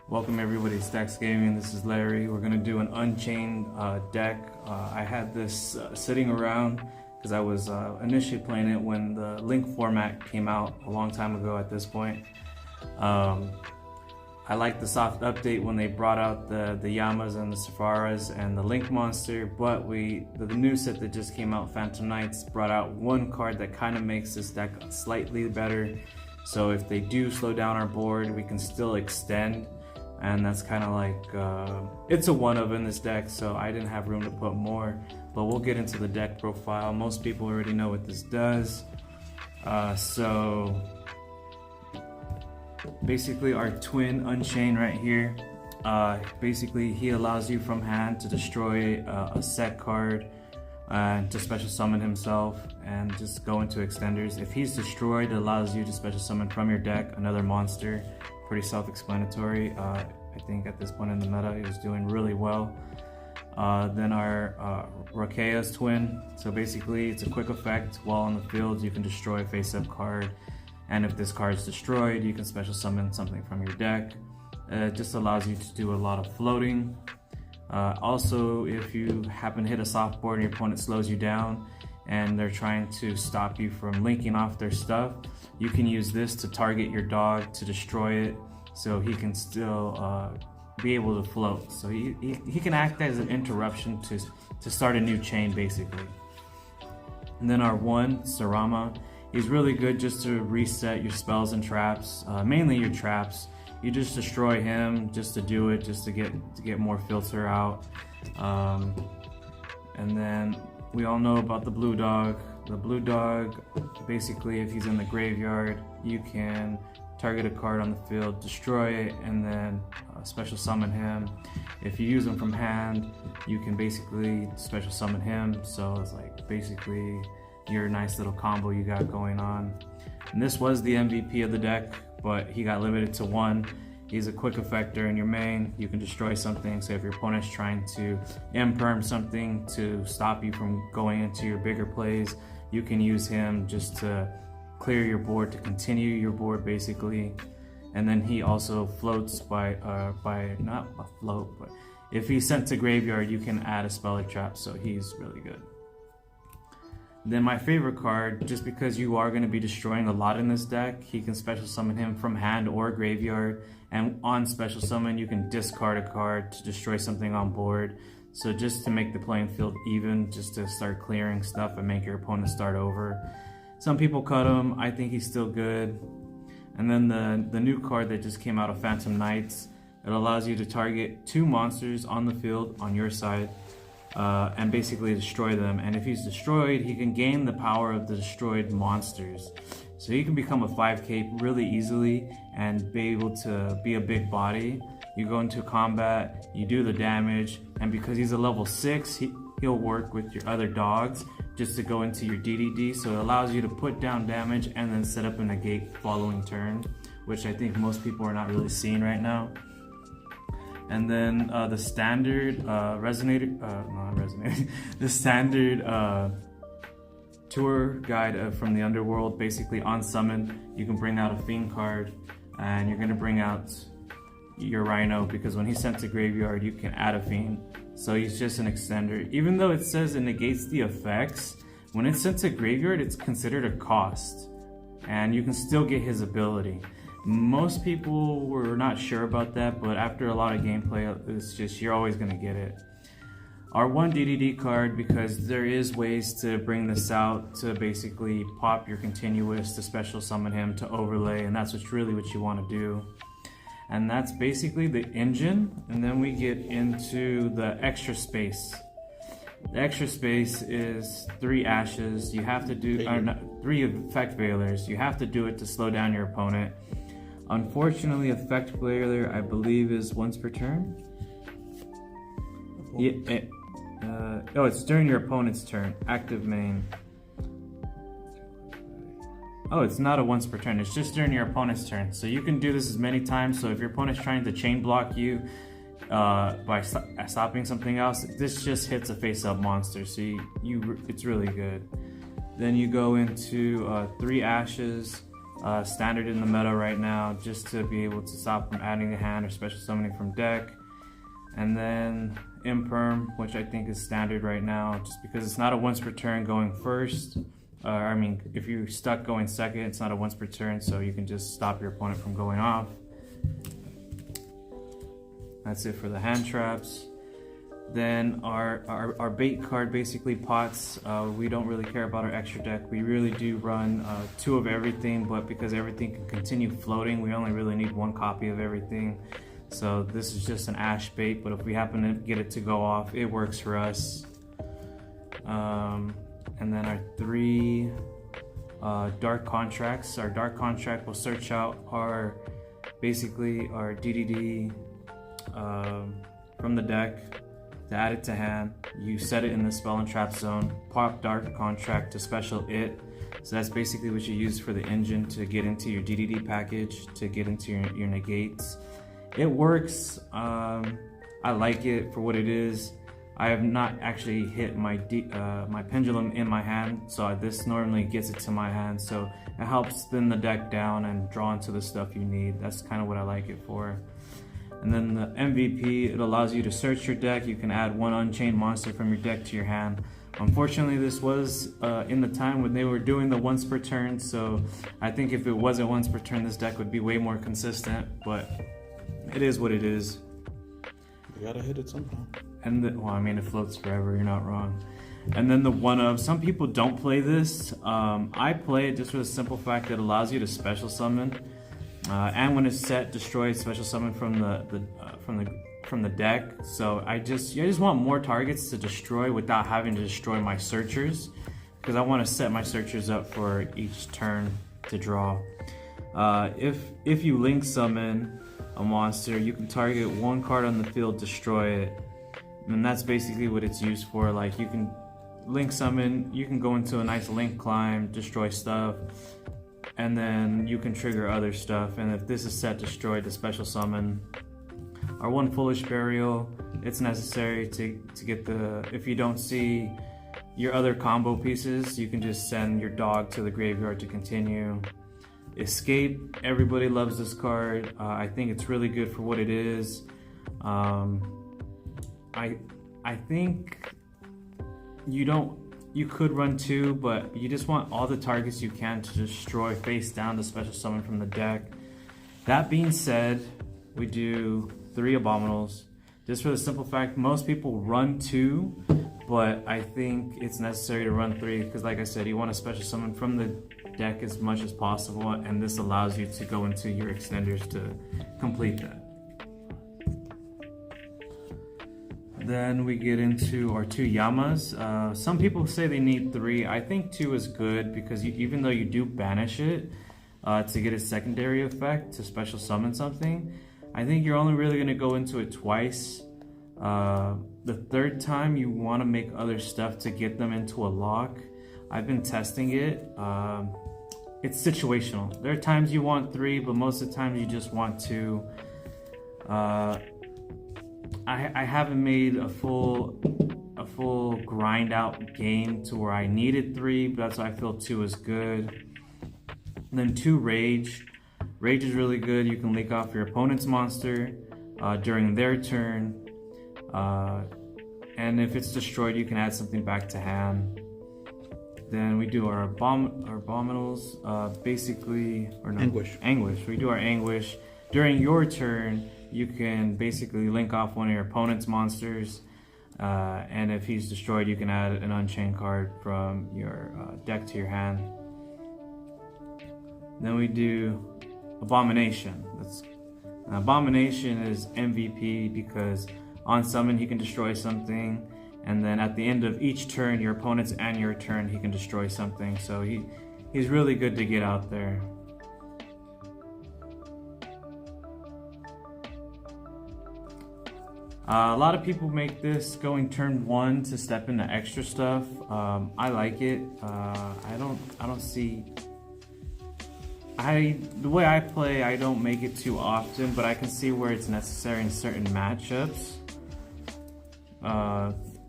Welcome everybody to Stackz Gaming. This is Larry. We're gonna do an Unchained deck. I had this sitting around because I was initially playing it when the Link format came out a long time ago at this point. I liked the soft update when they brought out the Yamas and the Safaras and the Link monster, but the new set that just came out, Phantom Knights, brought out one card that kind of makes this deck slightly better. So if they do slow down our board, we can still extend. And that's kind of like, it's a one of in this deck, so I didn't have room to put more, but we'll get into the deck profile. Most people already know what this does. So basically our twin Unchained right here, basically he allows you from hand to destroy a set card and to special summon himself and just go into extenders. If he's destroyed, it allows you to special summon from your deck another monster. Pretty self-explanatory. I think at this point in the meta he was doing really well. Then our Rakea's twin. So basically it's a quick effect. While on the field you can destroy a face-up card, and if this card is destroyed you can special summon something from your deck. It just allows you to do a lot of floating. Also, if you happen to hit a soft board and your opponent slows you down and they're trying to stop you from linking off their stuff, you can use this to target your dog to destroy it, so he can still be able to float. So he can act as an interruption to start a new chain basically. And then our one, Sarama, he's really good just to reset your spells and traps, mainly your traps. You just destroy him just to do it, just to get more filter out. And then we all know about the blue dog. The blue dog, basically if he's in the graveyard, you can target a card on the field, destroy it, and then special summon him. If you use him from hand, you can basically special summon him. So it's like basically your nice little combo you got going on. And this was the MVP of the deck, but he got limited to one. He's a quick effector in your main. You can destroy something, so if your opponent's trying to imperm something to stop you from going into your bigger plays, you can use him just to clear your board, to continue your board basically. And then he also floats by not a float, but if he's sent to graveyard you can add a spell or trap, so he's really good. Then my favorite card, just because you are going to be destroying a lot in this deck, he can special summon him from hand or graveyard, and on special summon you can discard a card to destroy something on board. So just to make the playing field even, just to start clearing stuff and make your opponent start over. Some people cut him, I think he's still good. And then the new card that just came out of Phantom Knights, it allows you to target two monsters on the field on your side, and basically destroy them. And if he's destroyed, he can gain the power of the destroyed monsters. So he can become a 5k really easily and be able to be a big body. You go into combat, you do the damage, and because he's a level 6, he'll work with your other dogs just to go into your DDD. So it allows you to put down damage and then set up a negate following turn, which I think most people are not really seeing right now. And then the standard the standard tour guide from the underworld, basically on summon you can bring out a fiend card, and you're going to bring out your rhino, because when he's sent to graveyard you can add a fiend, so he's just an extender. Even though it says it negates the effects, when it's sent to graveyard it's considered a cost and you can still get his ability. Most people were not sure about that, but after a lot of gameplay, it's just, you're always going to get it. Our one DDD card, because there is ways to bring this out to basically pop your continuous, to special summon him, to overlay, and that's really what you want to do. And that's basically the engine, and then we get into the extra space. The extra space is 3 ashes. You have to do, or not, 3 effect veilers. You have to do it to slow down your opponent. Unfortunately, effect veiler I believe is once per turn. Yeah, oh, it's during your opponent's turn. Active main. Oh, it's not a once per turn. It's just during your opponent's turn. So you can do this as many times. So if your opponent's trying to chain block you by stopping something else, this just hits a face-up monster. So it's really good. Then you go into 3 ashes. standard in the meta right now, just to be able to stop from adding a hand or special summoning from deck. And then Imperm, which I think is standard right now, just because it's not a once per turn going first. I mean, if you're stuck going second, it's not a once per turn, so you can just stop your opponent from going off. That's it for the hand traps. Then our bait card, basically pots. We don't really care about our extra deck. We really do run 2 of everything, but because everything can continue floating, we only really need 1 copy of everything. So this is just an ash bait, but if we happen to get it to go off, it works for us. And then our 3 dark contracts. Our dark contract will search out basically our DDD from the deck to add it to hand. You set it in the spell and trap zone, pop dark contract to special it. So that's basically what you use for the engine to get into your DDD package, to get into your negates. It works. I like it for what it is. I have not actually hit my pendulum in my hand, so this normally gets it to my hand, so it helps spin the deck down and draw into the stuff you need. That's kind of what I like it for. And then the MVP, it allows you to search your deck. You can add 1 Unchained monster from your deck to your hand. Unfortunately, this was in the time when they were doing the once per turn, so I think if it wasn't once per turn, this deck would be way more consistent, but it is what it is. You gotta hit it somehow. And well, I mean, it floats forever, you're not wrong. And then the one of, some people don't play this. I play it just for the simple fact that it allows you to special summon. And when it's set, destroy special summon from the deck. So I just want more targets to destroy without having to destroy my searchers, because I want to set my searchers up for each turn to draw. If you link summon a monster, you can target 1 card on the field, destroy it, and that's basically what it's used for. Like, you can link summon, you can go into a nice link climb, destroy stuff, and then you can trigger other stuff. And if this is set destroyed to special summon. Our 1 Foolish Burial, it's necessary to get the, if you don't see your other combo pieces, you can just send your dog to the graveyard to continue. Escape, everybody loves this card. I think it's really good for what it is. I think you could run 2, but you just want all the targets you can to destroy face down to special summon from the deck. That being said, we do 3 Abominals, just for the simple fact most people run 2, but I think it's necessary to run 3 because, like I said, you want to special summon from the deck as much as possible, and this allows you to go into your extenders to complete that. Then we get into our 2 Yamas. Some people say they need 3. I think 2 is good because even though you do banish it to get a secondary effect to special summon something, I think you're only really going to go into it twice. The 3rd time you want to make other stuff to get them into a lock. I've been testing it. It's situational. There are times you want 3, but most of the time you just want 2. I haven't made a full grind out game to where I needed 3, but that's why I feel 2 is good. And then 2 Rage. Rage is really good. You can leak off your opponent's monster during their turn, and if it's destroyed, you can add something back to hand. Then we do our Abominals, basically, or no, Anguish. We do our Anguish. During your turn, you can basically link off one of your opponent's monsters, and if he's destroyed, you can add an Unchained card from your deck to your hand. Then we do Abomination. Abomination is MVP because on summon he can destroy something, and then at the end of each turn, your opponent's and your turn, he can destroy something. So he's really good to get out there. A lot of people make this going turn 1 to step into extra stuff. I like it. I don't see. The way I play, I don't make it too often, but I can see where it's necessary in certain matchups.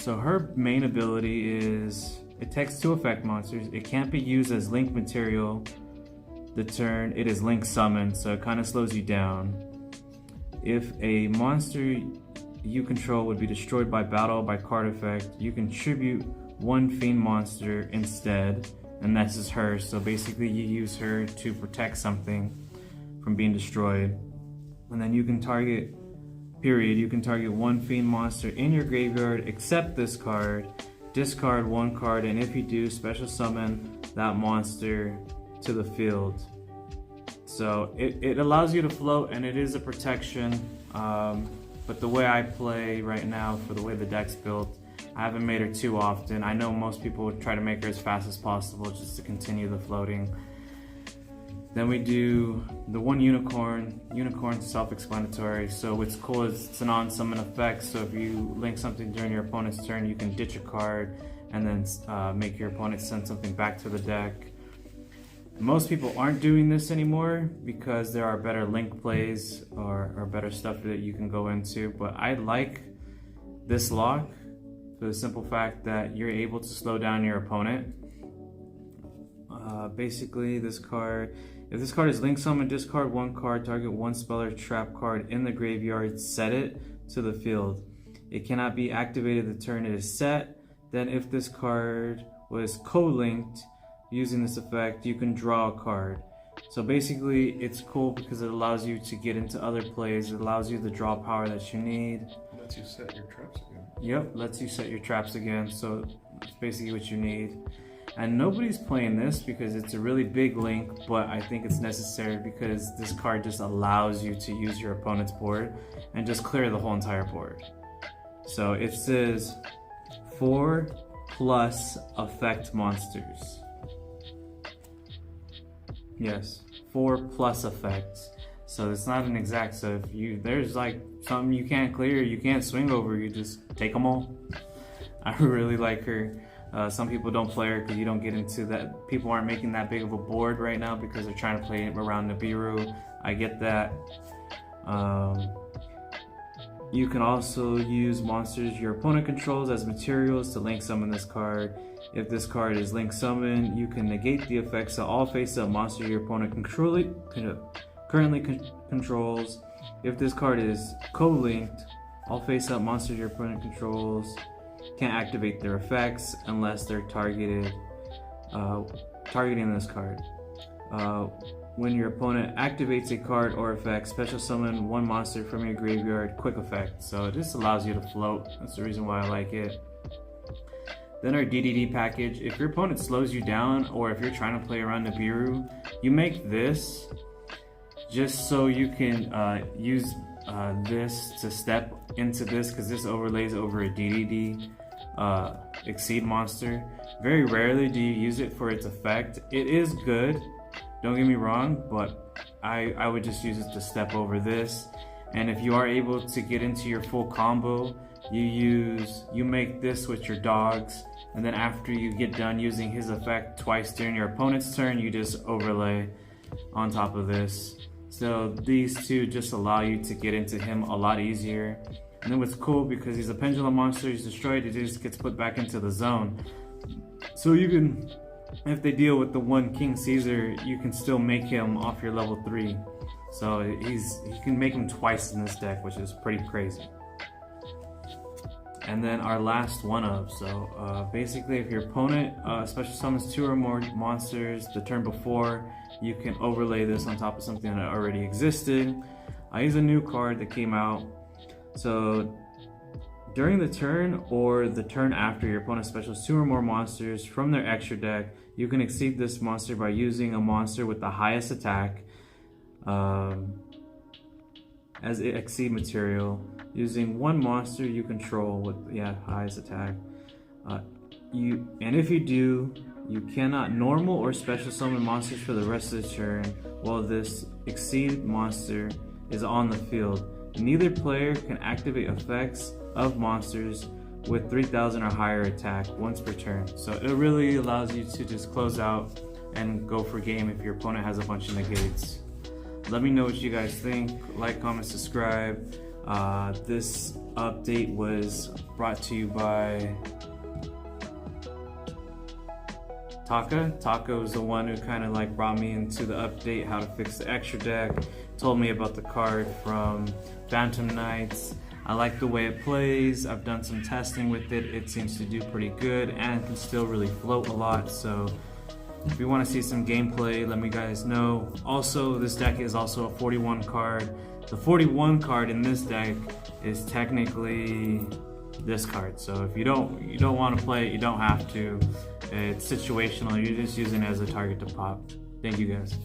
So her main ability is it takes 2 effect monsters. It can't be used as link material the turn it is link summoned, so it kind of slows you down. If a monster you control would be destroyed by battle by card effect, you contribute one fiend monster instead, and that's just her. So basically you use her to protect something from being destroyed. And then you can target, you can target one fiend monster in your graveyard except this card, discard one card, and if you do, special summon that monster to the field. So it allows you to float, and it is a protection. But the way I play right now, for the way the deck's built, I haven't made her too often. I know most people would try to make her as fast as possible just to continue the floating. Then we do the one unicorn. Unicorn's self-explanatory. So what's cool is it's an on-summon effect. So if you link something during your opponent's turn, you can ditch a card and then make your opponent send something back to the deck. Most people aren't doing this anymore because there are better link plays or better stuff that you can go into, but I like this lock for the simple fact that you're able to slow down your opponent. Basically, this card, if this card is link summon, discard one card, target one spell or trap card in the graveyard, set it to the field. It cannot be activated the turn it is set. Then if this card was co-linked, using this effect, you can draw a card. So basically, it's cool because it allows you to get into other plays. It allows you the draw power that you need. It lets you set your traps again. Yep, lets you set your traps again. So that's basically what you need. And nobody's playing this because it's a really big link, but I think it's necessary because this card just allows you to use your opponent's board and just clear the whole entire board. So it says 4+ effect monsters. Yes, 4+ effects. So it's not an exact, so if there's like something you can't clear, you can't swing over, you just take them all. I really like her. Some people don't play her because you don't get into that. People aren't making that big of a board right now because they're trying to play it around Nibiru. I get that. You can also use monsters your opponent controls as materials to link summon this card. If this card is link summoned, you can negate the effects of all face-up monsters your opponent currently controls. If this card is co-linked, all face-up monsters your opponent controls can't activate their effects unless they're targeting this card. When your opponent activates a card or effect, special summon one monster from your graveyard, quick effect. So this allows you to float. That's the reason why I like it. Then our DDD package. If your opponent slows you down, or if you're trying to play around Nibiru, you make this just so you can use this to step into this, because this overlays over a DDD Exceed monster. Very rarely do you use it for its effect. It is good, don't get me wrong, but I would just use it to step over this. And if you are able to get into your full combo, you make this with your dogs, and then after you get done using his effect twice during your opponent's turn, you just overlay on top of this. So these two just allow you to get into him a lot easier. And then what's cool, because he's a pendulum monster, he's destroyed, it just gets put back into the zone. So you can, if they deal with the one King Caesar, you can still make him off your level 3. So you can make him twice in this deck, which is pretty crazy. And then our last one of, so basically if your opponent special summons 2 or more monsters the turn before, you can overlay this on top of something that already existed. I use a new card that came out. So during the turn or the turn after your opponent specials 2 or more monsters from their extra deck, you can exceed this monster by using a monster with the highest attack as an exceed material, using one monster you control with highest attack. And if you do, you cannot normal or special summon monsters for the rest of the turn while this exceed monster is on the field. Neither player can activate effects of monsters with 3000 or higher attack once per turn. So it really allows you to just close out and go for game if your opponent has a bunch of negates. Let me know what you guys think. Like, comment, subscribe. This update was brought to you by Taka was the one who kind of like brought me into the update, how to fix the extra deck, told me about the card from Phantom Knights. I like the way it plays. I've done some testing with it. It seems to do pretty good and can still really float a lot. So if you want to see some gameplay, let me guys know. Also, this deck is also a 41 card. The 41 card in this deck is technically this card. So if you don't want to play it, you don't have to. It's situational. You're just using it as a target to pop. Thank you guys.